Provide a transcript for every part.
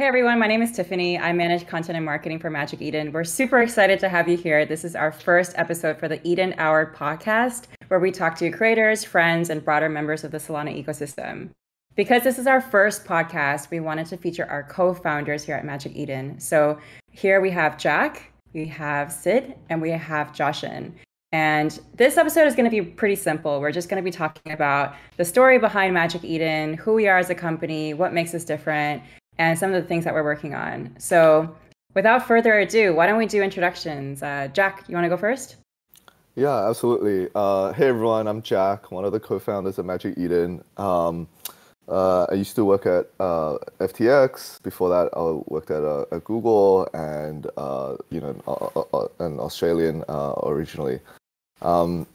Hey everyone, my name is Tiffany. I manage content and marketing for Magic Eden. We're super excited to have you here. This is our first episode for the Eden Hour podcast, where we talk to creators, friends, and broader members of the Solana ecosystem. Because this is our first podcast, we wanted to feature our co-founders here at Magic Eden. So here we have Jack, we have Sid, and we have Zhuoxun. And this episode is going to be pretty simple. We're just going to be talking about the story behind Magic Eden, who we are as a company, what makes us different, and some of the things that we're working on. So without further ado, why don't we do introductions? Jack, you want to go first? Yeah, absolutely. Hey everyone, I'm Jack, one of the co-founders of Magic Eden. I used to work at FTX. Before that, I worked at Google and an Australian originally. Um,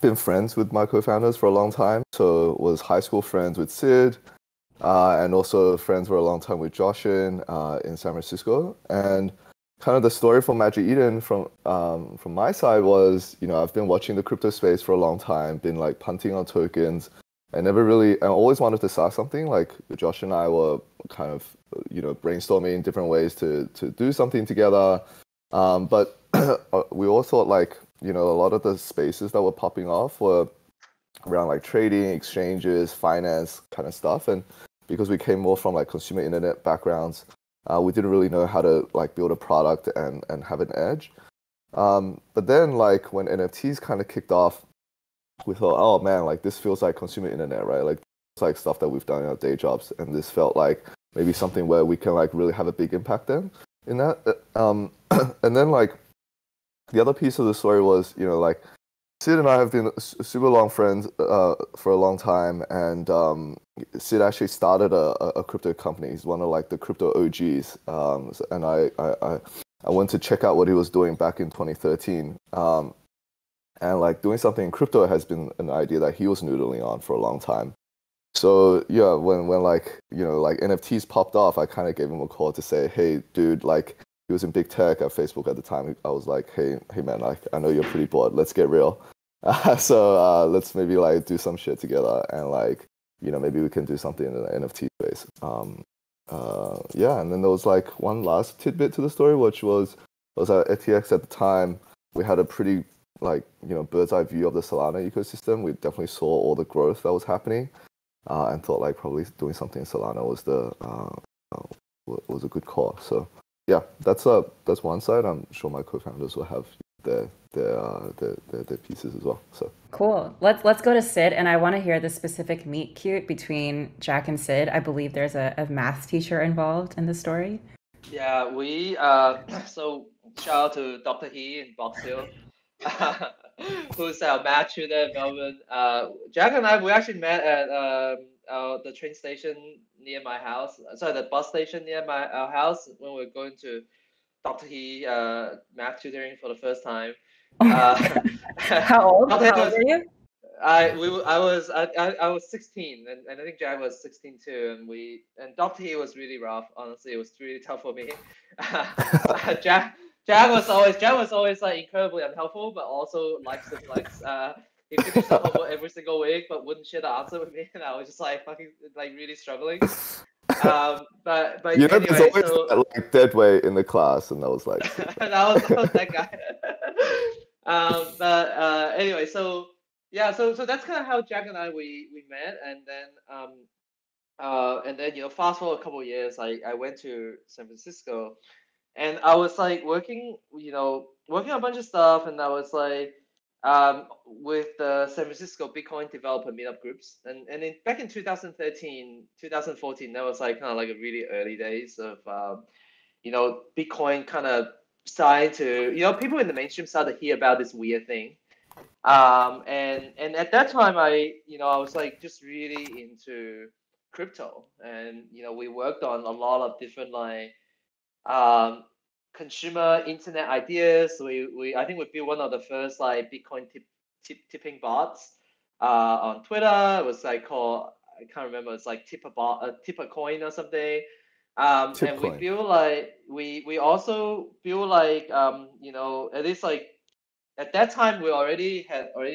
been friends with my co-founders for a long time. So was high school friends with Sid, and also friends for a long time with Zhuoxun in San Francisco. And kind of the story for Magic Eden from my side was, I've been watching the crypto space for a long time, been like punting on tokens. I always wanted to start something. Like Josh and I were kind of, brainstorming different ways to do something together. But we all thought like, a lot of the spaces that were popping off were around like trading, exchanges, finance kind of stuff. And because we came more from like consumer internet backgrounds, we didn't really know how to like build a product and have an edge. But then like when NFTs kind of kicked off, we thought, oh man, like this feels like consumer internet, right? Like it's like stuff that we've done in our day jobs, and this felt like maybe something where we can like really have a big impact then in that. And then like the other piece of the story was, like Sid and I have been super long friends for a long time, and Sid actually started a crypto company. He's one of like the crypto OGs, and I went to check out what he was doing back in 2013. And like doing something in crypto has been an idea that he was noodling on for a long time. So yeah, when like like NFTs popped off, I kind of gave him a call to say, hey, dude, like he was in big tech at Facebook at the time. I was like, hey man, like I know you're pretty bored. Let's get real. So let's maybe like do some shit together, and like maybe we can do something in the NFT space. Yeah, and then there was like one last tidbit to the story, which was at FTX at the time. We had a pretty like bird's eye view of the Solana ecosystem. We definitely saw all the growth that was happening, and thought like probably doing something in Solana was a good call. So yeah, that's one side. I'm sure my co-founders will have their their pieces as well. So Cool. Let's go to Sid, and I want to hear the specific meet cute between Jack and Sid. I believe there's a math teacher involved in the story. Yeah, we so shout out to Dr. He in Box Hill, who's our math tutor in Melbourne. Jack and I we actually met at the train station near my house. Sorry, the bus station near our house when we were going to Dr. He math tutoring for the first time. Uh, How old? Dr. He How old was are you? I was 16, and I think Jack was 16 too, and Dr. He was really rough. Honestly, it was really tough for me. Jack was always like incredibly unhelpful, but also likes the flex. He finished the homework every single week, but wouldn't share the answer with me, and I was just like fucking like really struggling. But there's anyway, always so that like dead weight in the class, and that was like that was that guy. But anyway, so yeah, so that's kind of how Jack and I we met, and then fast forward a couple of years, I went to San Francisco, and I was like working on a bunch of stuff, and I was like with the San Francisco Bitcoin developer meetup groups, back in 2013, 2014, that was like kind of like a really early days of Bitcoin kind of starting to, people in the mainstream started to hear about this weird thing. And at that time, I was like just really into crypto, and we worked on a lot of different like um, consumer internet ideas. I think we built one of the first like Bitcoin tipping bots on Twitter. It was like called, I can't remember. It's like tip a bot, tip a coin or something. And we Tipcoin. build like we also build like at least like at that time we already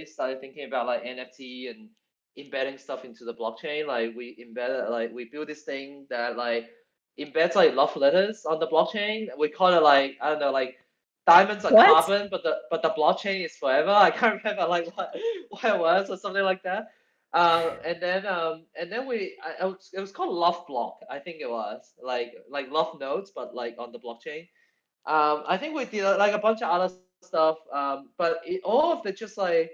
started thinking about like NFT and embedding stuff into the blockchain. Like we embedded like we built this thing that like embeds like love letters on the blockchain. We call it like, I don't know, like diamonds are What? carbon, but the blockchain is forever. I can't remember like what it was or something like that. And then it was called Love Block. I think it was like love notes, but like on the blockchain. I think we did like a bunch of other stuff. But all of it just like,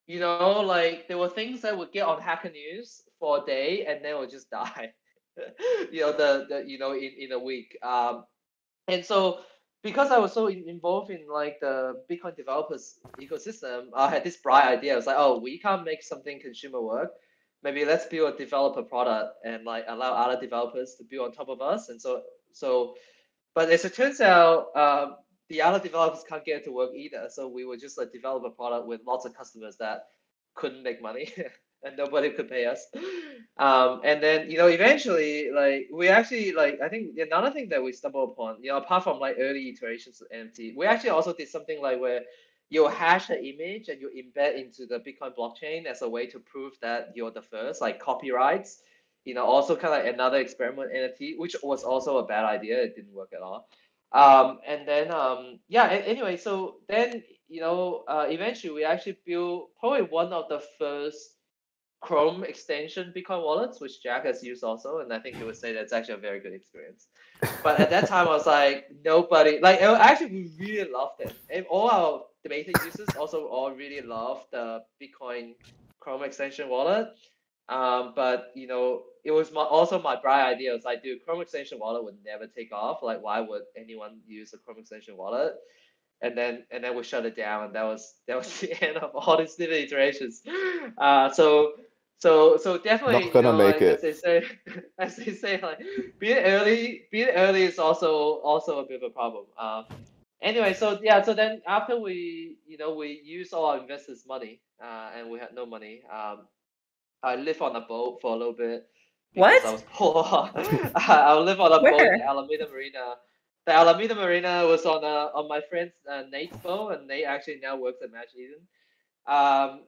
like there were things that would get on Hacker News for a day and then would just die. In a week. And so because I was so involved in like the Bitcoin developers ecosystem, I had this bright idea. I was like, oh, we can't make something consumer work. Maybe let's build a developer product and like allow other developers to build on top of us. And but as it turns out, the other developers can't get it to work either. So we would just like develop a product with lots of customers that couldn't make money and nobody could pay us. And then, eventually, like we actually like, I think another thing that we stumbled upon, apart from like early iterations of NFT, we actually also did something like where you hash the image and you embed into the Bitcoin blockchain as a way to prove that you're the first, like copyrights. Also kind of like another experiment NFT, which was also a bad idea. It didn't work at all. And then anyway, so then eventually we actually built probably one of the first Chrome extension Bitcoin wallets, which Jack has used also, and I think he would say that's actually a very good experience. But at that time, I was like, nobody like. Actually, we really loved it, and all our beta users also all really loved the Bitcoin Chrome extension wallet. But it was also my bright idea. It was like, dude, Chrome extension wallet would never take off. Like, why would anyone use a Chrome extension wallet? And then we shut it down, and that was the end of all these different iterations. So definitely, Not gonna make like, it. as they say, like being early is also a bit of a problem. Anyway, so then after we used all our investors' money, and we had no money. I lived on a boat for a little bit because I What? was poor. I live on a boat in Where? the Alameda Marina. The Alameda Marina was on my friend Nate's boat, and Nate actually now works at Match Eden. Oh,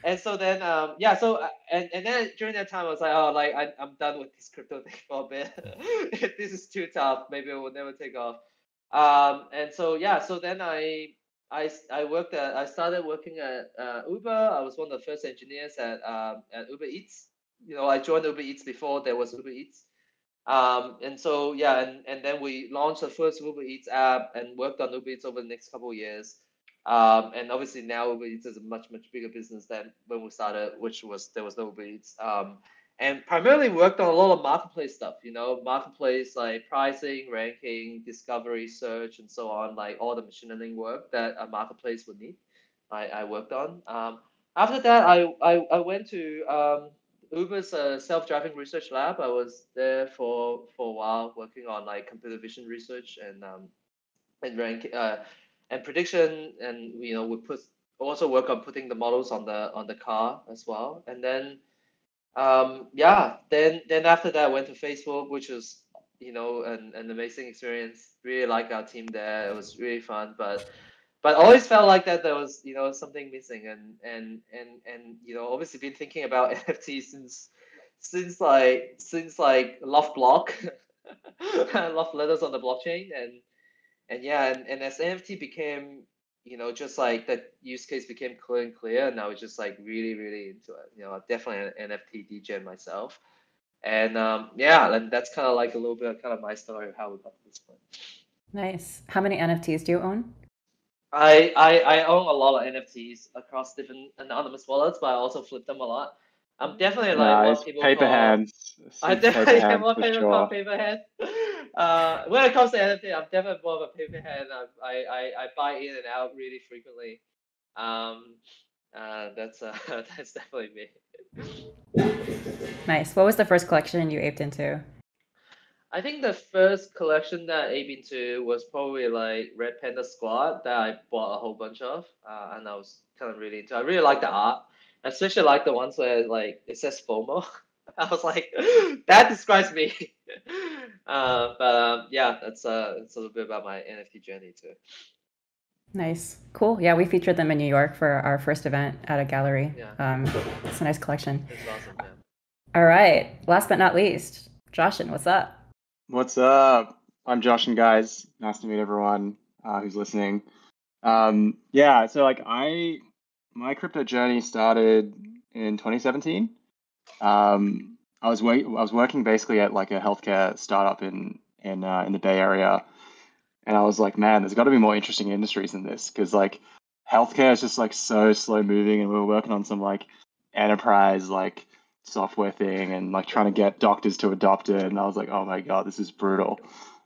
And so then and then during that time I was like, oh, like I'm done with this crypto thing for a bit. This is too tough. Maybe it will never take off. And so so then I started working at Uber. I was one of the first engineers at Uber Eats. I joined Uber Eats before there was Uber Eats. And so and then we launched the first Uber Eats app and worked on Uber Eats over the next couple of years. And obviously now Uber Eats is a much bigger business than when we started, there was no Uber Eats. And primarily worked on a lot of marketplace stuff, marketplace like pricing, ranking, discovery, search, and so on, like all the machine learning work that a marketplace would need. I worked on. After that, I went to Uber's self-driving research lab. I was there for a while working on like computer vision research and rank and prediction, and we also work on putting the models on the car as well. And then then after that I went to Facebook, which was an amazing experience. Really like our team there. It was really fun, but always felt like that there was something missing, and obviously been thinking about NFT since like love block love letters on the blockchain, and as NFT became just like that use case became clear, and I was just like really into it. I'm definitely an NFT DJ myself, and and that's kind of like a little bit of kind of my story of how we got to this point. nice. How many NFTs do you own? I own a lot of NFTs across different anonymous wallets, but I also flip them a lot. I'm definitely like Nice. what people Paper call. hands. I Paper definitely am hands what for people sure. call paper head. When it comes to NFT, I'm definitely more of a paper head. I buy in and out really frequently. That's that's definitely me. Nice. What was the first collection you aped into? I think the first collection that I aped into was probably like Red Panda Squad that I bought a whole bunch of, and I was kind of really into. I really like the art, especially like the ones where like it says FOMO. I was like, that describes me. Yeah, that's a little bit about my NFT journey too. Nice. Cool. Yeah, we featured them in New York for our first event at a gallery. Yeah. It's a nice collection. It's awesome. Yeah. All right. Last but not least, Joshin, what's up? What's up? I'm Josh and guys. Nice to meet everyone who's listening. Yeah, so like my crypto journey started in 2017. I was working basically at like a healthcare startup in the Bay Area, and I was like, man, there's got to be more interesting industries than this because like healthcare is just like so slow moving, and we were working on some like enterprise like software thing and like trying to get doctors to adopt it, and I was like, oh my God, this is brutal.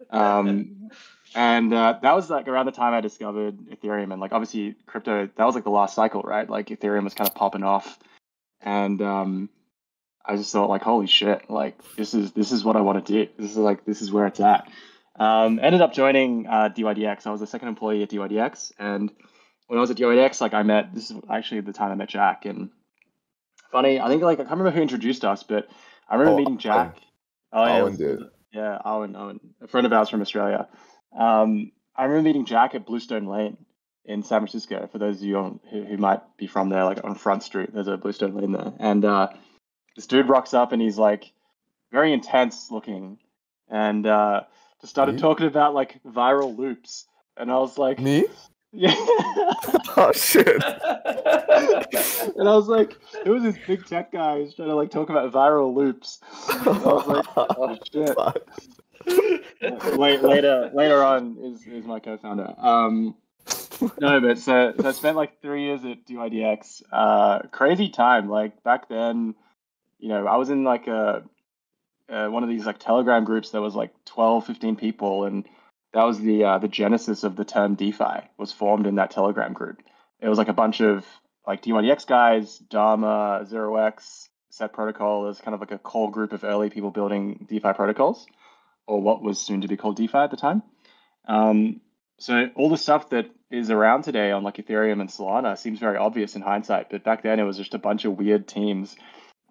Um, and that was like around the time I discovered Ethereum, and like obviously crypto, that was like the last cycle, right? Like Ethereum was kind of popping off, and I just thought like, holy shit, like this is what I want to do. This is where it's at. Ended up joining DYDX. I was a second employee at DYDX, and when I was at DYDX, like this is actually the time I met Jack. And funny, I think like I can't remember who introduced us, but I remember meeting Jack. Oh yeah, Owen did. Yeah, Owen, a friend of ours from Australia. I remember meeting Jack at Bluestone Lane in San Francisco. For those of you who might be from there, like on Front Street, there's a Bluestone Lane there, and this dude rocks up and he's like very intense looking, and just started Me? talking about like viral loops, and I was like, Me? yeah. Oh shit. And I was like, who was this big tech guy who's trying to like talk about viral loops? And I was like, oh shit. Later on is my co-founder. No, but so I spent like 3 years at DYDX. Crazy time. Like back then, I was in like one of these like Telegram groups that was like 12, 15 people, and that was the genesis of the term DeFi was formed in that Telegram group. It was like a bunch of like DYDX guys, Dharma, 0x, Set Protocol. It was kind of like a core group of early people building DeFi protocols, or what was soon to be called DeFi at the time. So all the stuff that is around today on like Ethereum and Solana seems very obvious in hindsight, but back then it was just a bunch of weird teams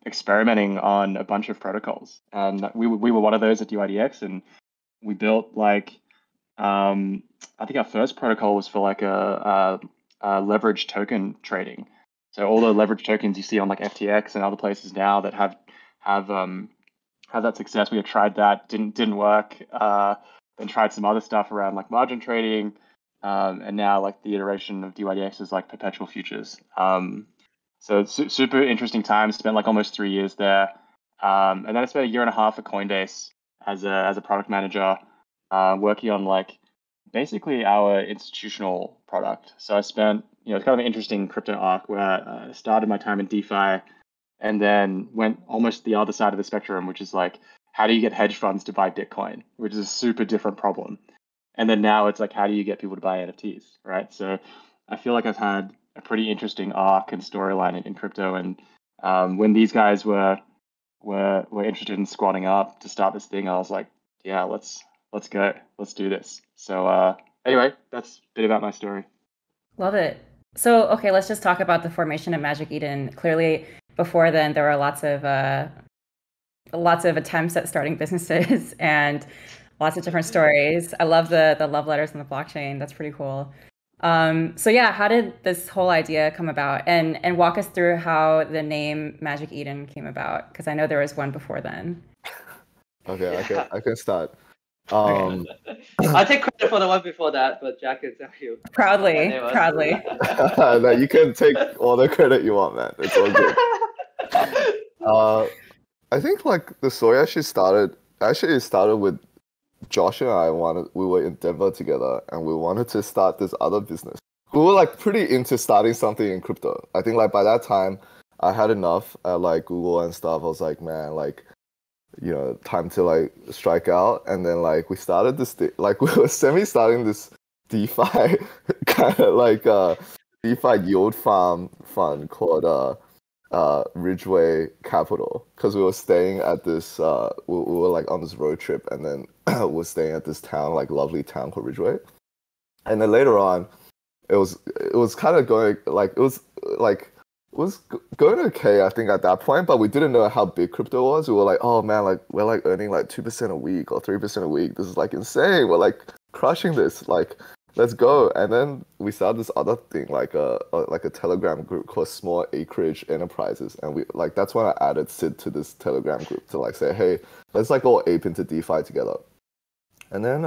experimenting on a bunch of protocols, and we were one of those at DYDX, and we built like I think our first protocol was for like a leverage token trading. So all the leverage tokens you see on like FTX and other places now that have that success, we had tried that, didn't work. Then tried some other stuff around like margin trading, and now like the iteration of DYDX is like perpetual futures. So it's super interesting time. Spent like almost 3 years there, and then I spent a year and a half at Coinbase as a product manager, working on like basically our institutional product. So I spent, it's kind of an interesting crypto arc where I started my time in DeFi, and then went almost the other side of the spectrum, which is like, how do you get hedge funds to buy Bitcoin, which is a super different problem. And then now it's like, how do you get people to buy NFTs, right? So I feel like I've had a pretty interesting arc and storyline in crypto. And when these guys were interested in squatting up to start this thing, I was like, yeah, let's go, let's do this. So anyway, that's a bit about my story. Love it. So, okay, let's just talk about the formation of Magic Eden. Clearly, before then, there were lots of attempts at starting businesses and lots of different stories. I love the love letters on the blockchain. That's pretty cool. So yeah, how did this whole idea come about? And walk us through how the name Magic Eden came about, because I know there was one before then. Okay, I can start. I take credit for the one before that, but Jack can tell you. Proudly. No, you can take all the credit you want, man. It's all good. I think like the story actually started with Josh and I. We were in Denver together, and we wanted to start this other business. We were like pretty into starting something in crypto. I think like by that time I had enough at like Google and stuff. I was like, man, like, time to like strike out. And then like we started this like we were starting this DeFi kind of like DeFi yield farm fund called Ridgeway Capital, because we were staying at this we were like on this road trip, and then we're staying at this town, like lovely town called Ridgeway. And then later on it was kind of going like it was going okay, I think, at that point, but we didn't know how big crypto was. We were like, oh man, like we're like earning like 2% a week or 3% a week. This is like insane. We're like crushing this. Like let's go. And then we started this other thing, like a Telegram group called Small Acreage Enterprises, and we like that's when I added Sid to this Telegram group to like say, hey, let's like all ape into DeFi together. And then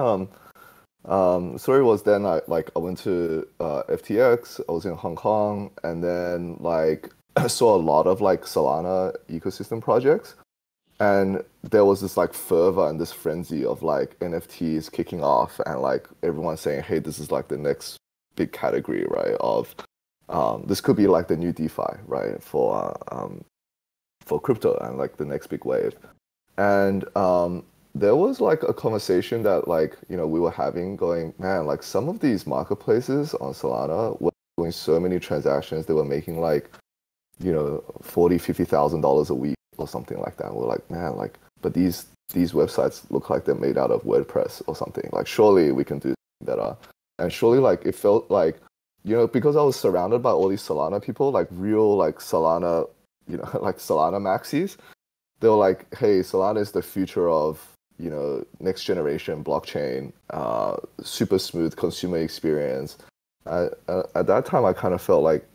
story was then I went to FTX. I was in Hong Kong, and then like I saw a lot of like Solana ecosystem projects. And there was this like fervor and this frenzy of like NFTs kicking off, and like everyone saying, "Hey, this is like the next big category, right? Of this could be like the new DeFi, right? For crypto and like the next big wave." And there was like a conversation that like we were having, going, man, like some of these marketplaces on Solana were doing so many transactions, they were making like $40,000-$50,000 a week or something like that. And we're like, man, like, but these websites look like they're made out of WordPress or something. Like, surely we can do better. And surely, like, it felt like, because I was surrounded by all these Solana people, like real, like Solana, like Solana maxis. They were like, hey, Solana is the future of, next generation blockchain, super smooth consumer experience. At that time, I kind of felt like,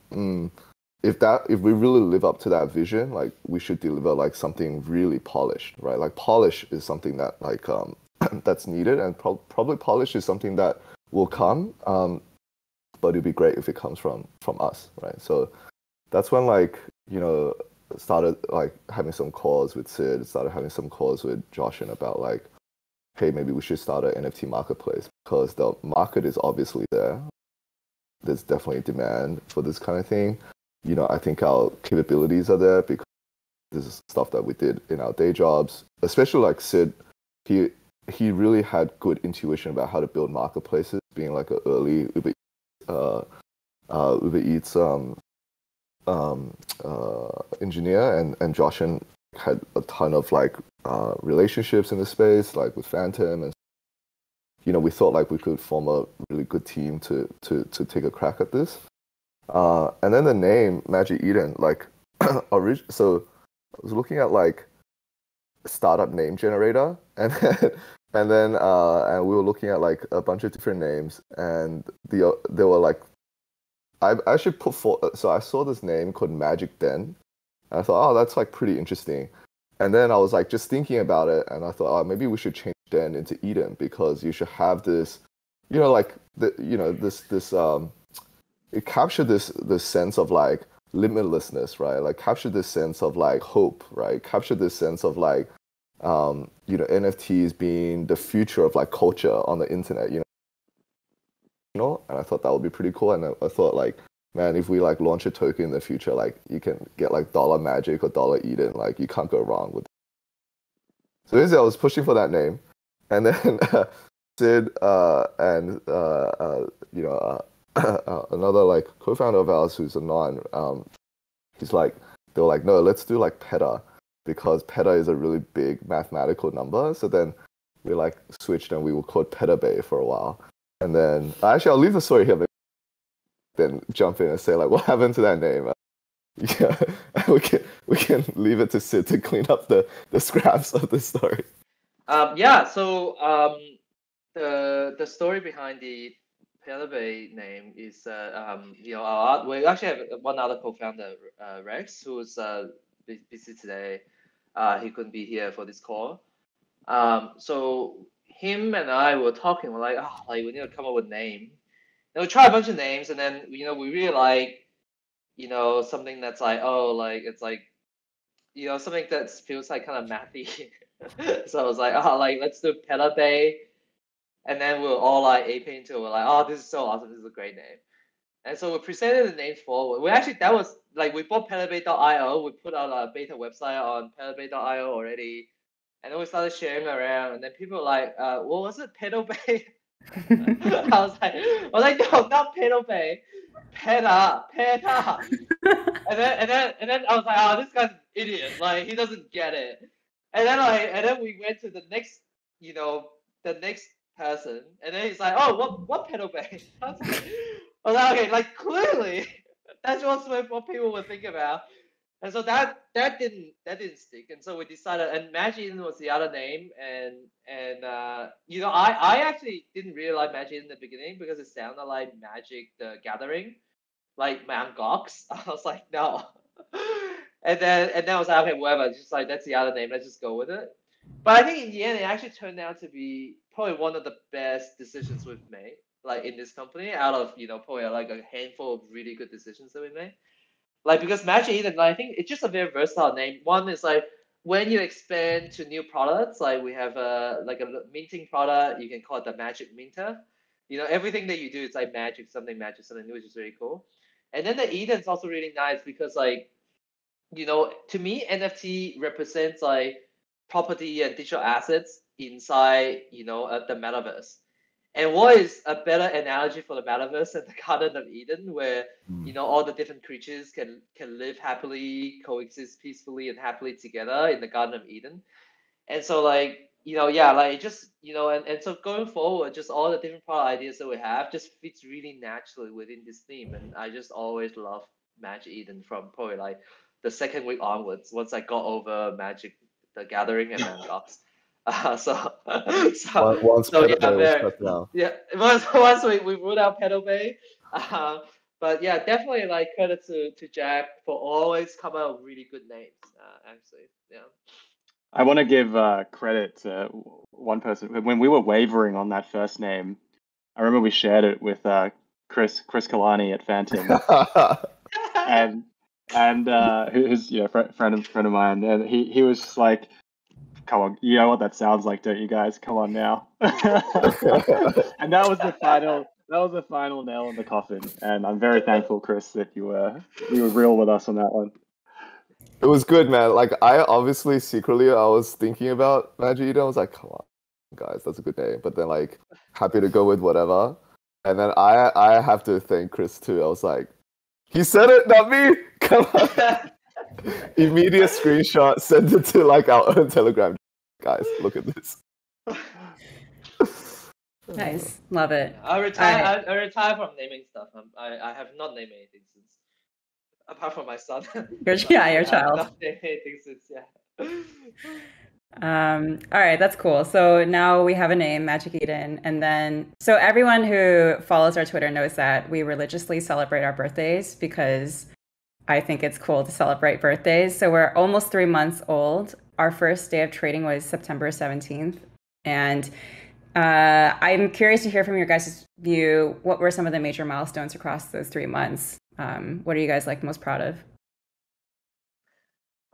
if we really live up to that vision, like we should deliver like something really polished, right? Like polish is something that like that's needed, and probably polish is something that will come, but it'd be great if it comes from us, right? So that's when like started like having some calls with Sid, started having some calls with Zhuoxun about like, hey, maybe we should start an NFT marketplace, because the market is obviously there. There's definitely demand for this kind of thing. I think our capabilities are there because this is stuff that we did in our day jobs. Especially like Sid, he really had good intuition about how to build marketplaces, being like an early Uber Eats engineer, and Joshin had a ton of like relationships in the space, like with Phantom, and we thought like we could form a really good team to take a crack at this. And then the name Magic Eden, like, so I was looking at like startup name generator, and then we were looking at like a bunch of different names, and they were like, I should put so I saw this name called Magic Den, and I thought, oh, that's like pretty interesting. And then I was like just thinking about it, and I thought, oh, maybe we should change Den into Eden, because you should have this, like this it captured this sense of like limitlessness, right? Like captured this sense of like hope, right? Captured this sense of like NFTs being the future of like culture on the internet, and I thought that would be pretty cool. And I thought like, man, if we like launch a token in the future, like you can get like $, Magic or $, Eden, like you can't go wrong with it. So basically I was pushing for that name, and then Sid and another like co-founder of ours who's a he's like, they were like, no, let's do like PETA, because PETA is a really big mathematical number. So then we like switched, and we were called PetaBay for a while. And then actually I'll leave the story here, but then jump in and say like what happened to that name. Yeah, we can leave it to Sid to clean up the scraps of the story. So the story behind the PetaBay name is we actually have one other co-founder, Rex, who's busy today. He couldn't be here for this call. So him and I were talking. We're like, we need to come up with a name. And we try a bunch of names, and then we really like something that's like, it's like something that feels like kind of mathy. So I was like, let's do PetaBay. And then we're all like aping into it. We're like, oh, this is so awesome. This is a great name. And so we presented the names forward. That was like, we bought petabay.io. We put out a beta website on petabay.io already. And then we started sharing around. And then people were like, what was it? PetaBay? I was like, no, not PetaBay. PETA. And then I was like, oh, this guy's an idiot. Like, he doesn't get it. And then we went to the next, the next person, and then he's like, oh, what PetaBay? I was like, okay, like clearly that's what people would think about. And so that didn't stick, and so we decided. And Magic Eden was the other name, and you know, I actually didn't really like Magic Eden in the beginning because it sounded like Magic the Gathering, like Mount Gox. I was like, no. And then I was like, okay, whatever. Just like that's the other name. Let's just go with it. But I think in the end, it actually turned out to be probably one of the best decisions we've made, like in this company, out of probably like a handful of really good decisions that we made. Like because Magic Eden, like, I think it's just a very versatile name. One is like when you expand to new products, like we have a minting product, you can call it the Magic Minter. You know, everything that you do is like magic, something new, which is really cool. And then the Eden's also really nice because like, to me, NFT represents like property and digital assets inside, the metaverse. And what is a better analogy for the metaverse than the Garden of Eden, where all the different creatures can live happily, coexist peacefully and happily together in the Garden of Eden. And so like, yeah, like just, and so going forward, just all the different product ideas that we have just fits really naturally within this theme. And I just always love Magic Eden from probably like the second week onwards, once I got over Magic the Gathering and then Gox. So, Once so Pedal yeah, Bay was very, shut down. yeah. Once we ruled out Pedal Bay, but yeah, definitely like credit to Jack for always coming up with really good names. Actually, yeah. I want to give credit to one person. When we were wavering on that first name, I remember we shared it with Chris Kalani at Phantom, and who's friend of mine, and he was just like, "Come on, you know what that sounds like, don't you guys? Come on now." And that was the final nail in the coffin. And I'm very thankful, Chris, that you were real with us on that one. It was good, man. Like I obviously secretly I was thinking about Magic Eden. I was like, come on, guys, that's a good name. But then like happy to go with whatever. And then I have to thank Chris too. I was like, he said it, not me. Come on. Immediate screenshot, send it to like our own Telegram. Guys, look at this. Nice, love it. I retire. I retire from naming stuff. I have not named anything since, apart from my son. Your child. I have not named anything since. Yeah. All right, that's cool. So now we have a name, Magic Eden, and then so everyone who follows our Twitter knows that we religiously celebrate our birthdays because I think it's cool to celebrate birthdays. So we're almost 3 months old. Our first day of trading was September 17th, and I'm curious to hear from your guys' view. What were some of the major milestones across those 3 months? What are you guys like most proud of?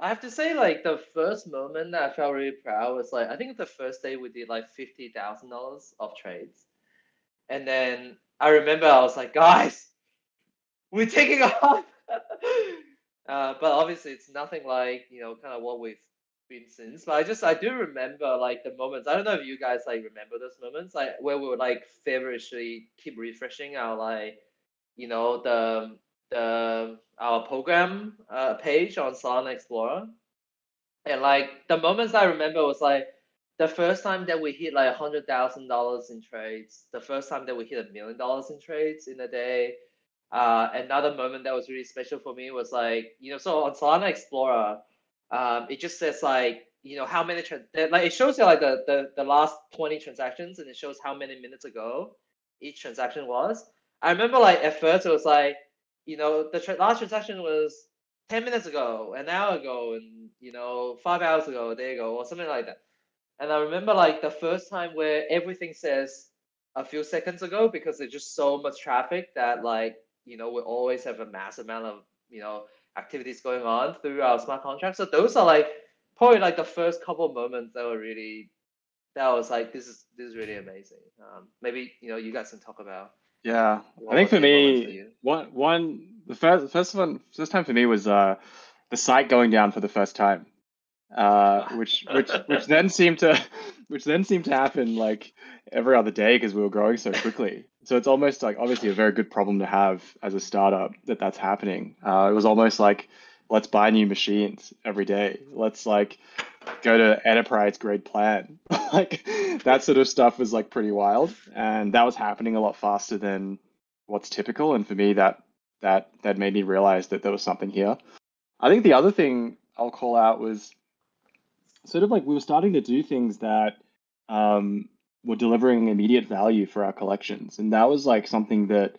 I have to say, like the first moment that I felt really proud was like I think the first day we did like $50,000 of trades, and then I remember I was like, guys, we're taking off. But obviously it's nothing like kind of what we've been since. But I do remember like the moments. I don't know if you guys like remember those moments like where we would like feverishly keep refreshing our like our program page on Solana Explorer. And like the moments I remember was like the first time that we hit like $100,000 in trades, the first time that we hit $1 million in trades in a day. Another moment that was really special for me was like, so on Solana Explorer, it just says like, how many, like it shows you like the last 20 transactions and it shows how many minutes ago each transaction was. I remember like at first it was like, the last transaction was 10 minutes ago, an hour ago, and 5 hours ago, a day ago, or something like that. And I remember like the first time where everything says a few seconds ago because there's just so much traffic that like, we always have a massive amount of, activities going on through our smart contracts. So those are like probably like the first couple of moments that was like, this is really amazing. Maybe, you guys can talk about. Yeah, I think for me, the first time for me was the site going down for the first time, which then seemed to happen like every other day because we were growing so quickly. So it's almost like obviously a very good problem to have as a startup that's happening. It was almost like let's buy new machines every day. Let's like go to enterprise grade plan. Like that sort of stuff was like pretty wild, and that was happening a lot faster than what's typical. And for me, that made me realize that there was something here. I think the other thing I'll call out was sort of like we were starting to do things that were delivering immediate value for our collections. And that was like something that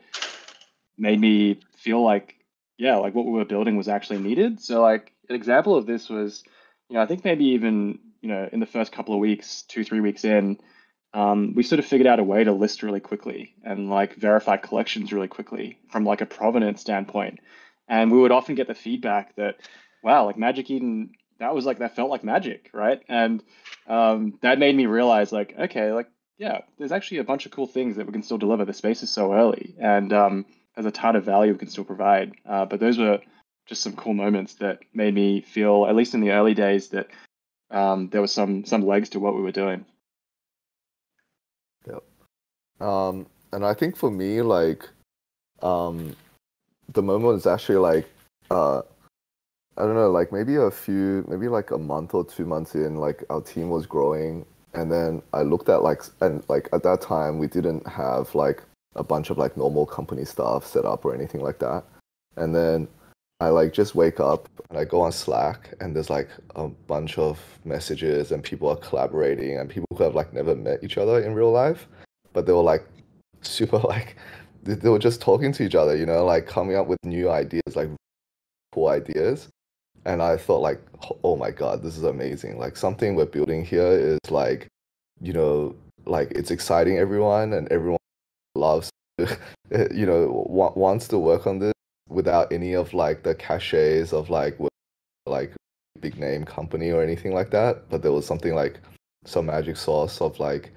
made me feel like, yeah, like what we were building was actually needed. So like an example of this was, I think maybe even, in the first couple of weeks, 2, 3 weeks in, we sort of figured out a way to list really quickly and like verify collections really quickly from like a provenance standpoint. And we would often get the feedback that, wow, like Magic Eden, that felt like magic, right? And that made me realize like, okay, like, yeah, there's actually a bunch of cool things that we can still deliver. The space is so early, and there's a ton of value we can still provide. But those were just some cool moments that made me feel, at least in the early days, that there was some legs to what we were doing. Yep. And I think for me, like, the moment was actually like, I don't know, like maybe like a month or 2 months in, like our team was growing, and then I looked at and at that time we didn't have like a bunch of like normal company stuff set up or anything like that, and then I like just wake up and I go on Slack and there's like a bunch of messages and people are collaborating and people who have like never met each other in real life, but they were like super like they were just talking to each other, like coming up with new ideas, like cool ideas. And I thought like, oh my God, this is amazing. Like something we're building here is like, like it's exciting everyone and everyone loves, wants to work on this without any of like the cachets of like big name company or anything like that. But there was something like some magic sauce of like,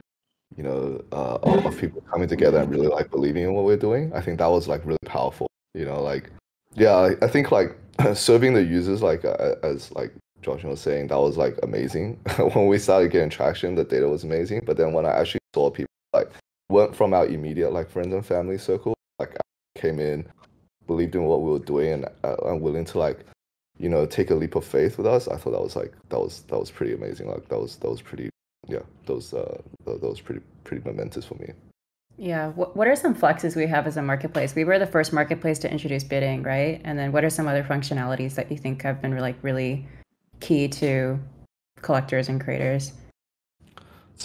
of people coming together and really like believing in what we're doing. I think that was like really powerful, like, yeah, I think like serving the users like as like Zhuoxun was saying, that was like amazing. When we started getting traction, the data was amazing. But then when I actually saw people like weren't from our immediate like friends and family circle, like came in, believed in what we were doing, and willing to like, take a leap of faith with us, I thought that was pretty amazing. Like that was pretty, yeah, that was pretty momentous for me. Yeah. What are some flexes we have as a marketplace? We were the first marketplace to introduce bidding, right? And then what are some other functionalities that you think have been really key to collectors and creators?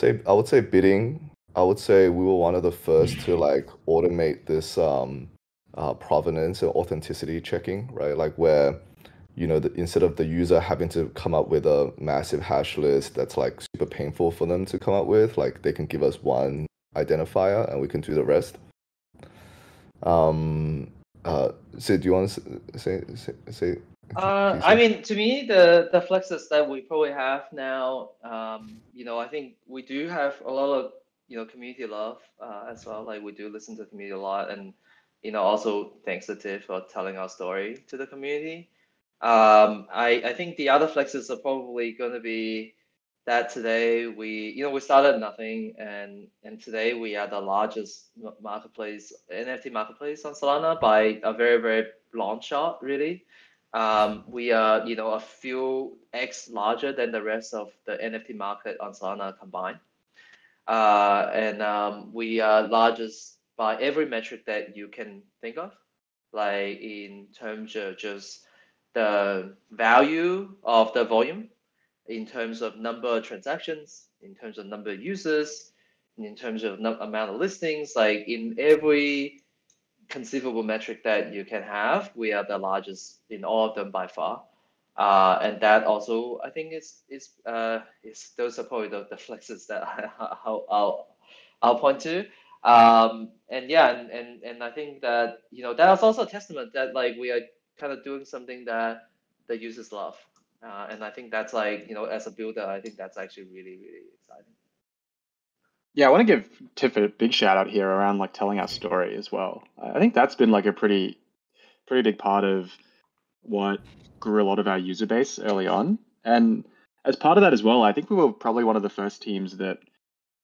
I would say bidding. I would say we were one of the first to like automate this provenance and authenticity checking, right? Like where, instead of the user having to come up with a massive hash list that's like super painful for them to come up with, like they can give us one identifier and we can do the rest. Sid, do you want to say? I mean, to me, the flexes that we probably have now, I think we do have a lot of, community love as well. Like we do listen to the community a lot, and also thanks to Tiff for telling our story to the community. I think the other flexes are probably going to be that today we started nothing, and today we are the largest marketplace, NFT marketplace on Solana by a very, very long shot, really. We are, a few X larger than the rest of the NFT market on Solana combined. And we are largest by every metric that you can think of, like in terms of just the value of the volume, in terms of number of transactions, in terms of number of users, in terms of amount of listings, like in every conceivable metric that you can have, we are the largest in all of them by far. And that also, I think, is those are probably the flexes that I'll point to. And yeah, and I think that that is also a testament that like we are kind of doing something that the users love. And I think that's like, as a builder, I think that's actually really, really exciting. Yeah, I want to give Tiff a big shout out here around like telling our story as well. I think that's been like a pretty big part of what grew a lot of our user base early on. And as part of that as well, I think we were probably one of the first teams that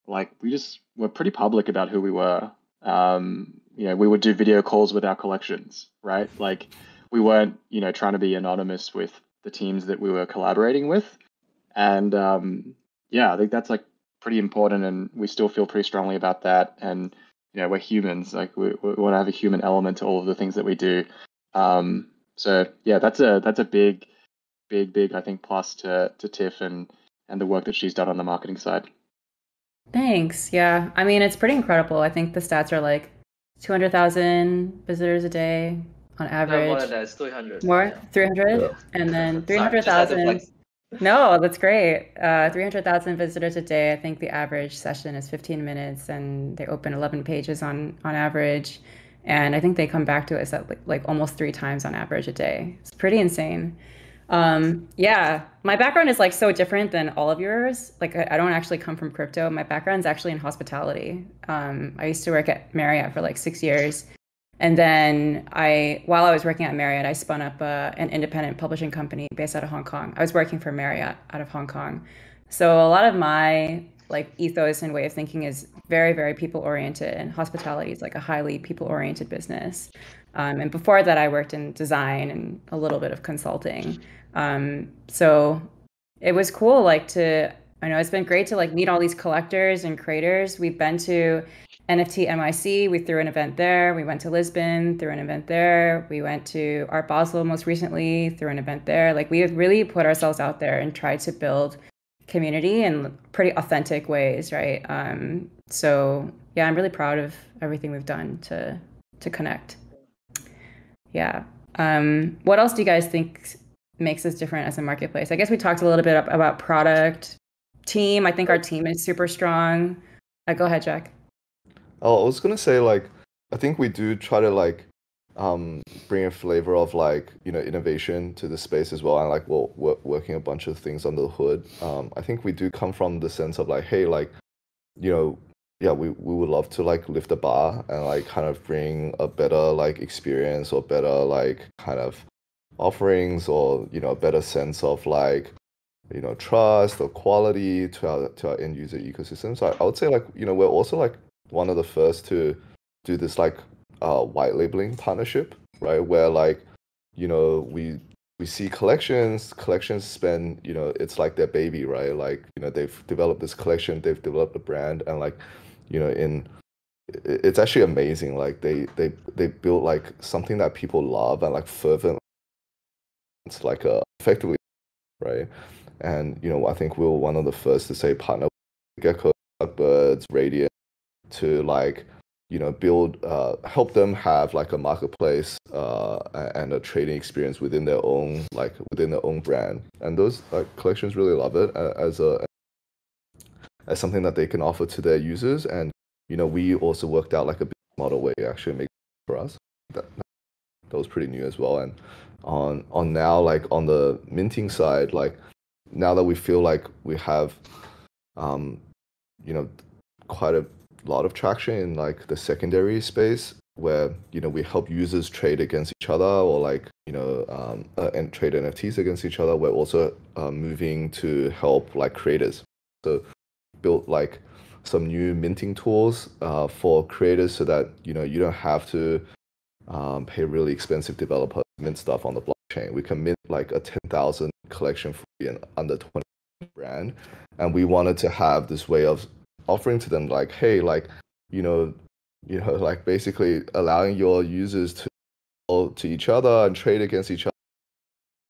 like we just were pretty public about who we were. We would do video calls with our collections, right? Like we weren't, trying to be anonymous with the teams that we were collaborating with. And yeah, I think that's like pretty important, and we still feel pretty strongly about that. And we're humans, like we want to have a human element to all of the things that we do. So yeah, that's a big I think plus to Tiff and the work that she's done on the marketing side. Thanks. Yeah. I mean, it's pretty incredible. I think the stats are like 200,000 visitors a day on No, more than average. that. It's 300. More? Yeah. 300? Yeah. And then Sorry, just had to 300,000. flex. No, that's great. 300,000 visitors a day. I think the average session is 15 minutes and they open 11 pages on average. And I think they come back to us at like almost 3 times on average a day. It's pretty insane. Yeah, my background is like so different than all of yours. Like I don't actually come from crypto. My background's actually in hospitality. I used to work at Marriott for like 6 years. And then while I was working at Marriott, I spun up an independent publishing company based out of Hong Kong. I was working for Marriott out of Hong Kong. So a lot of my like ethos and way of thinking is very, very people oriented, and hospitality is like a highly people oriented business. And before that, I worked in design and a little bit of consulting. So it was cool, like I know it's been great to like meet all these collectors and creators. We've been to NFT MIC, we threw an event there. We went to Lisbon, threw an event there. We went to Art Basel most recently, threw an event there. Like we have really put ourselves out there and tried to build community in pretty authentic ways, right? So yeah, I'm really proud of everything we've done to connect. Yeah. What else do you guys think makes us different as a marketplace? I guess we talked a little bit about product, team. I think our team is super strong. Go ahead, Jack. Oh, I was gonna say like I think we do try to like bring a flavor of like innovation to the space as well, and like we're working a bunch of things under the hood. I think we do come from the sense of like, hey, like yeah, we would love to like lift the bar and like kind of bring a better like experience or better like kind of offerings or a better sense of like trust or quality to our end user ecosystem. So I would say like we're also like one of the first to do this like white labeling partnership, right? Where like we see collections spend it's like their baby, right? Like they've developed this collection, they've developed a brand, and like it's actually amazing. Like they built like something that people love and like fervent. It's like effectively, right? And I think we were one of the first to say partner with Gecko, Birds, Radiant to like build help them have like a marketplace and a trading experience within their own brand. And those collections really love it as something that they can offer to their users. And we also worked out like a business model where it actually makes it for us. That was pretty new as well. And on now, like on the minting side, like now that we feel like we have quite a lot of traction in like the secondary space where we help users trade against each other or like and trade NFTs against each other. We're also moving to help like creators. So built like some new minting tools for creators so that you don't have to pay really expensive developer to mint stuff on the blockchain. We can mint like a 10,000 collection free and under 20 brand, and we wanted to have this way of offering to them like, hey, like like basically allowing your users to talk to each other and trade against each other.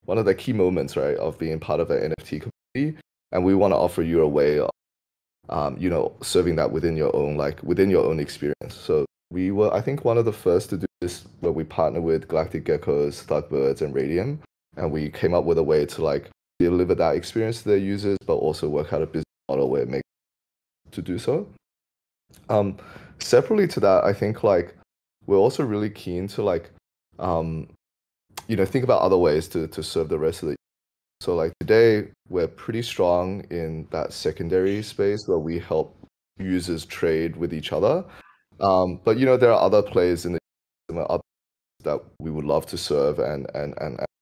One of the key moments, right, of being part of an NFT community, and we want to offer you a way of serving that within your own experience. So we were, I think, one of the first to do this, where we partnered with Galactic Geckos, Thugbirds, and Radium, and we came up with a way to like deliver that experience to their users, but also work out a business model where it makes to do so. Separately to that, I think like we're also really keen to like think about other ways to serve the rest of the. So like today we're pretty strong in that secondary space where we help users trade with each other. But there are other players in the that we would love to serve and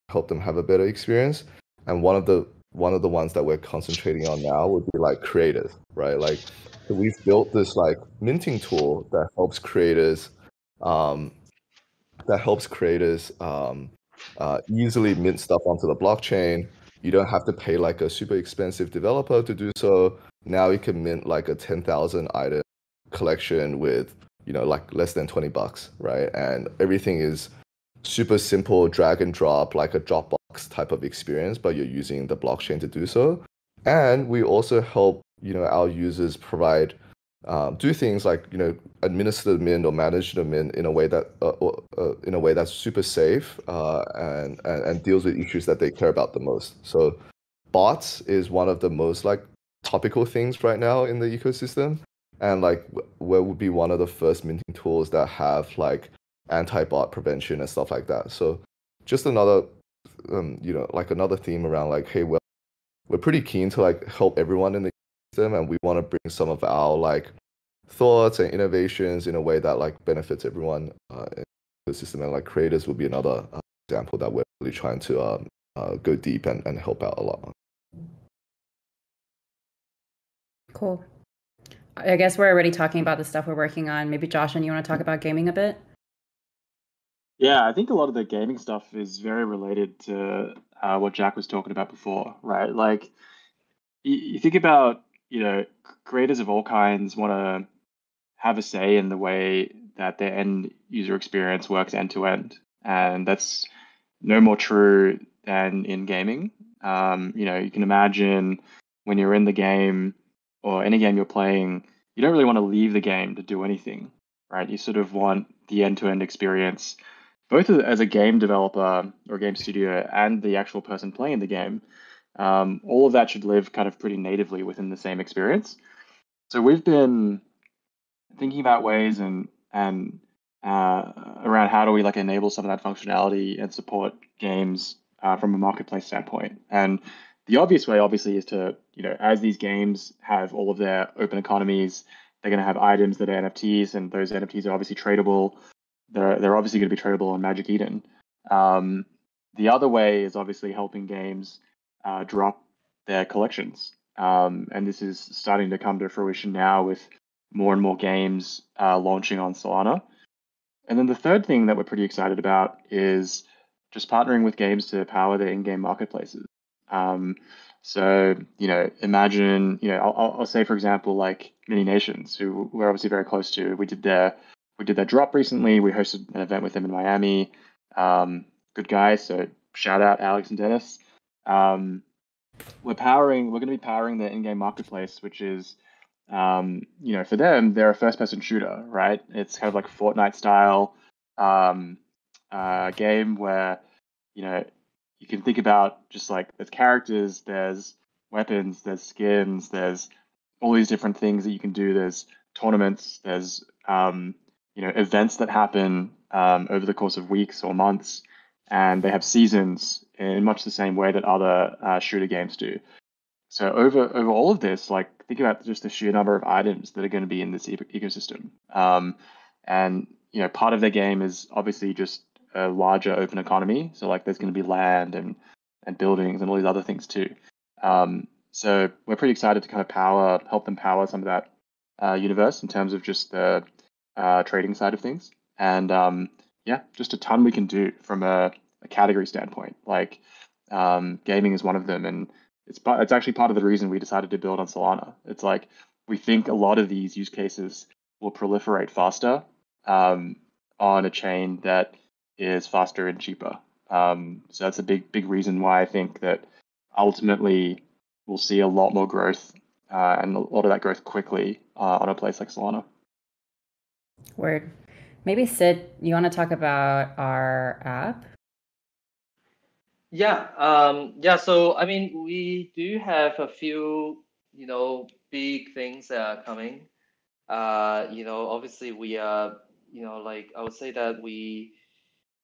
help them have a better experience. And one of the ones that we're concentrating on now would be like creators, right? Like so we've built this like minting tool that helps creators easily mint stuff onto the blockchain. You don't have to pay like a super expensive developer to do so. Now you can mint like a 10,000 item collection with like less than $20, right? And everything is super simple drag and drop, like a Dropbox type of experience, but you're using the blockchain to do so. And we also help, our users provide do things like administer the mint or manage the mint in a way that that's super safe and deals with issues that they care about the most. So bots is one of the most like topical things right now in the ecosystem, and like where would be one of the first minting tools that have like anti-bot prevention and stuff like that. So just another like another theme around like, hey, well, we're pretty keen to like help everyone in the ecosystem, and we want to bring some of our like thoughts and innovations in a way that like benefits everyone in the system. And like creators will be another example that we're really trying to go deep and help out a lot. Cool. I guess we're already talking about the stuff we're working on. Maybe Josh, and you want to talk about gaming a bit? Yeah, I think a lot of the gaming stuff is very related to what Jack was talking about before, right? Like you think about, creators of all kinds want to have a say in the way that their end user experience works end to end. And that's no more true than in gaming. You can imagine when you're in the game or any game you're playing, you don't really want to leave the game to do anything, right? You sort of want the end-to-end experience, both as a game developer or game studio and the actual person playing the game. All of that should live kind of pretty natively within the same experience. So we've been thinking about ways and around how do we like enable some of that functionality and support games from a marketplace standpoint. And the obvious way, obviously, is to, as these games have all of their open economies, they're going to have items that are NFTs, and those NFTs are obviously tradable. They're obviously going to be tradable on Magic Eden. The other way is obviously helping games drop their collections. And this is starting to come to fruition now with more and more games launching on Solana. And then the third thing that we're pretty excited about is just partnering with games to power their in-game marketplaces. So, imagine, I'll say, for example, like Mini Nations, who we're obviously very close to. We did their drop recently. We hosted an event with them in Miami. Good guys. So shout out Alex and Dennis. We're going to be powering the in-game marketplace, which is, for them, they're a first-person shooter, right? It's kind of like Fortnite style game where, you can think about just like there's characters, there's weapons, there's skins, there's all these different things that you can do. There's tournaments, there's events that happen over the course of weeks or months, and they have seasons in much the same way that other shooter games do. So over all of this, like think about just the sheer number of items that are going to be in this ecosystem. And part of their game is obviously just a larger open economy. So like there's going to be land and buildings and all these other things too. So we're pretty excited to kind of help them power some of that universe in terms of just the trading side of things. And just a ton we can do from a category standpoint. Like gaming is one of them, and it's actually part of the reason we decided to build on Solana. It's like we think a lot of these use cases will proliferate faster on a chain that is faster and cheaper. So that's a big reason why I think that ultimately we'll see a lot more growth and a lot of that growth quickly on a place like Solana. Word. Maybe Sid, you want to talk about our app? Yeah. So I mean, we do have a few, big things that are coming. Obviously we are, like I would say that we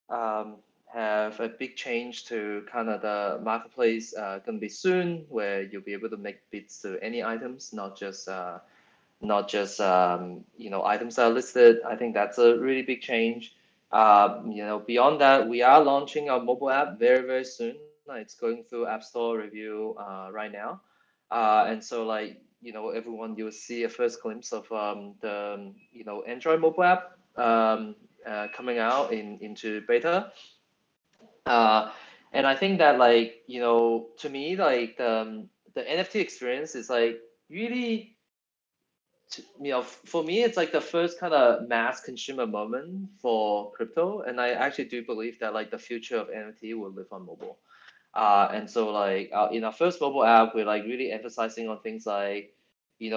have a big change to kind of the marketplace going to be soon, where you'll be able to make bids to any items, not just items that are listed. I think that's a really big change. Beyond that, we are launching our mobile app very, very soon. It's going through App Store review right now. And so everyone, you'll see a first glimpse of the, Android mobile app coming out into beta. And I think that to me, like the NFT experience is like really for me, it's like the first kind of mass consumer moment for crypto, and I actually do believe that like the future of NFT will live on mobile. And so like in our first mobile app, we're like really emphasizing on things like,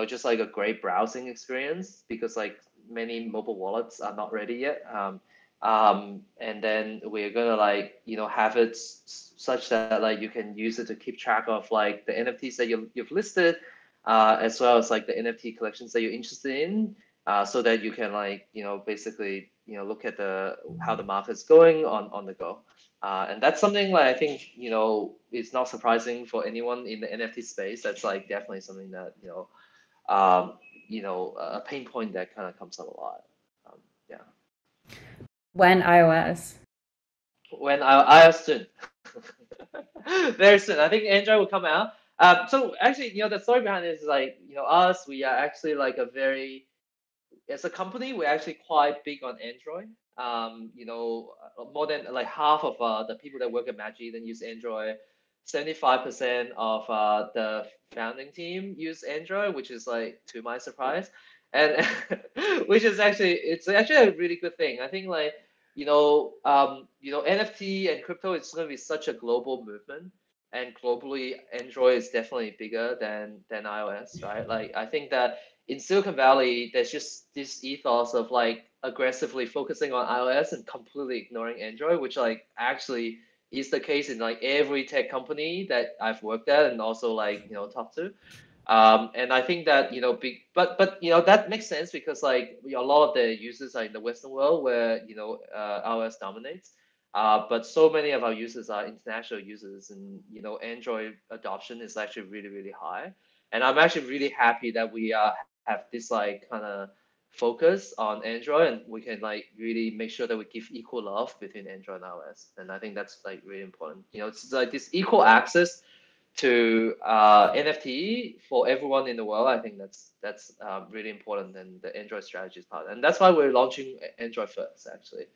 just like a great browsing experience because like many mobile wallets are not ready yet. And then we're gonna like, have it such that like you can use it to keep track of like the NFTs that you've listed, as well as like the NFT collections that you're interested in, so that you can like, basically, look at how the market's going on the go. And that's something like I think, is not surprising for anyone in the NFT space. That's like definitely something that, a pain point that kind of comes up a lot. Yeah. When iOS? When iOS soon. Very soon. I think Android will come out. So actually, the story behind this is like, us, we are actually like as a company, we're actually quite big on Android. More than like half of the people that work at Magic then use Android. 75% of the founding team use Android, which is like to my surprise, and which is it's actually a really good thing. I think like NFT and crypto is going to be such a global movement, and globally Android is definitely bigger than iOS, right? Like I think that in Silicon Valley, there's just this ethos of like aggressively focusing on iOS and completely ignoring Android, which like actually is the case in like every tech company that I've worked at and also like talked to. And I think that but that makes sense because like a lot of the users are in the Western world where iOS dominates. But so many of our users are international users, and Android adoption is actually really really high. And I'm actually really happy that we have this like kind of focus on Android, and we can like really make sure that we give equal love between Android and iOS. And I think that's like really important. It's like this equal access to NFT for everyone in the world. I think that's really important, and the Android strategy is part. And that's why we're launching Android first, actually.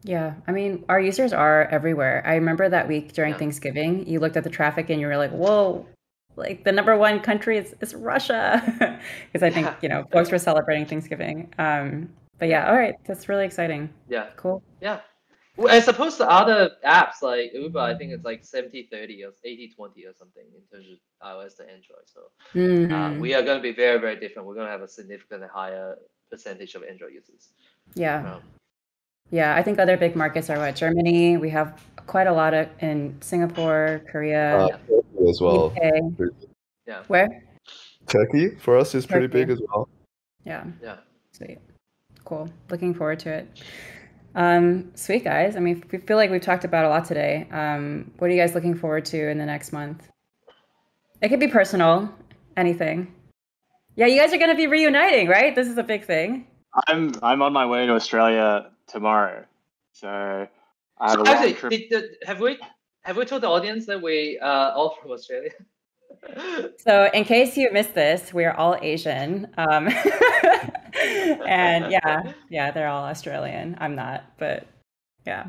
Yeah, I mean, our users are everywhere. I remember that week during Yeah. Thanksgiving, you looked at the traffic and you were like, whoa, like the number one country is Russia. Because I think, folks were celebrating Thanksgiving. But yeah, all right, that's really exciting. Yeah. Cool. Yeah. Well, as opposed to other apps like Uber, I think it's like 70-30 or 80-20 or something in terms of iOS to Android. So we are going to be very, very different. We're going to have a significantly higher percentage of Android users. Yeah. Yeah, I think other big markets are Germany. We have quite a lot in Singapore, Korea, Turkey as well. UK. Yeah. Where? Turkey for us is pretty Turkey. big as well. Yeah. Yeah. Sweet. Cool. Looking forward to it. Sweet guys. I mean, we feel like we've talked about a lot today. What are you guys looking forward to in the next month? It could be personal, anything. Yeah, you guys are going to be reuniting, right? This is a big thing. I'm on my way to Australia tomorrow, so I have a long trip. Have we told the audience that we all from Australia? So in case you missed this, we're all Asian. And yeah, they're all Australian. I'm not, but yeah.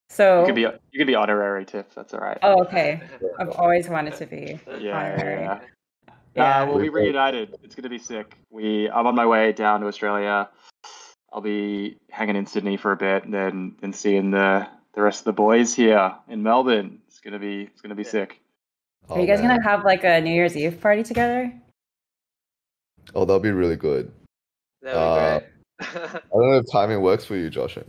So you could be honorary, Tiff. That's all right. Oh, okay. I've always wanted to be honorary. Yeah. We'll be reunited. It's gonna be sick. I'm on my way down to Australia. I'll be hanging in Sydney for a bit, and then seeing the rest of the boys here in Melbourne. It's gonna be sick. Are you guys gonna have like a New Year's Eve party together? Oh, that'll be really good. That'll be great. I don't know if timing works for you, Zhuoxun.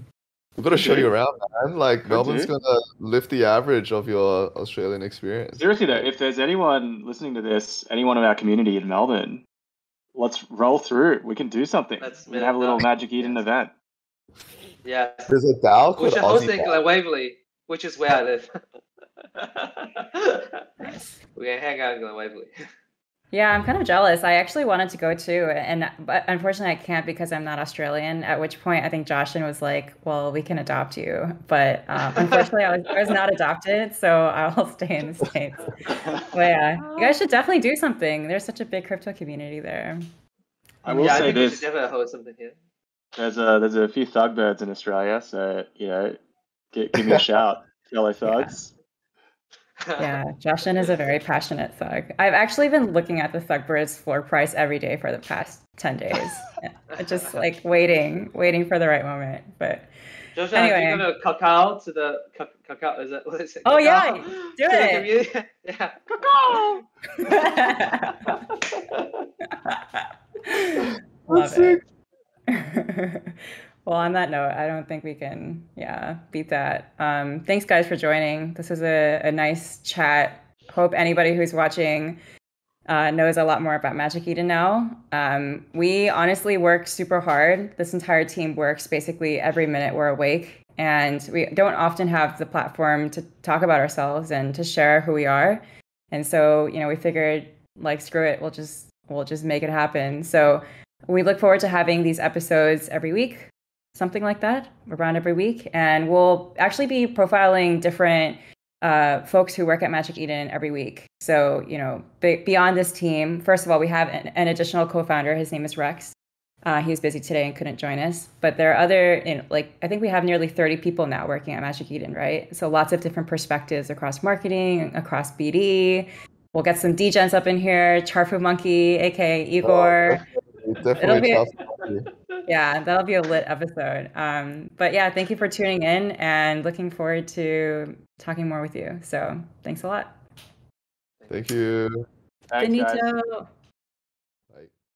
We've got to show you around, man. Like Melbourne's gonna lift the average of your Australian experience. Seriously though, if there's anyone listening to this, anyone of our community in Melbourne, let's roll through. We can do something. We can have a little Magic Eden event. Yeah. There's a DAO called Aussie hosting Glen Waverley, which is where I live. Nice. We can hang out in Glen Waverley. Yeah, I'm kind of jealous. I actually wanted to go too, but unfortunately I can't because I'm not Australian. At which point I think Joshin was like, "Well, we can adopt you," but unfortunately I was not adopted, so I'll stay in the States. But yeah, you guys should definitely do something. There's such a big crypto community there. I will say this: we should definitely host something here. There's a few Thugbirds in Australia, so give me a shout, fellow thugs. Yeah, Zhuoxun is a very passionate thug. I've actually been looking at the Thugbird's floor price every day for the past 10 days. Just like waiting for the right moment. But Joshua, are you anyway. gonna cacao to the cacao? Is it what is it? Oh Cacao yeah, do to the it. community. Yeah, cacao. Love it. Well, on that note, I don't think we can, beat that. Thanks, guys, for joining. This was a nice chat. Hope anybody who's watching knows a lot more about Magic Eden now. We honestly work super hard. This entire team works basically every minute we're awake, and we don't often have the platform to talk about ourselves and to share who we are. And so, we figured, like, screw it, we'll just make it happen. So we look forward to having these episodes every week, something like that, around every week. And we'll actually be profiling different folks who work at Magic Eden every week. So, beyond this team, first of all, we have an additional co-founder. His name is Rex. He was busy today and couldn't join us. But there are other, I think we have nearly 30 people now working at Magic Eden, right? So lots of different perspectives across marketing, across BD. We'll get some DGens up in here, Charfu Monkey, aka Igor. Definitely. That'll be a lit episode. But yeah, thank you for tuning in and looking forward to talking more with you. So thanks a lot. Thank you. Thanks, guys. Benito.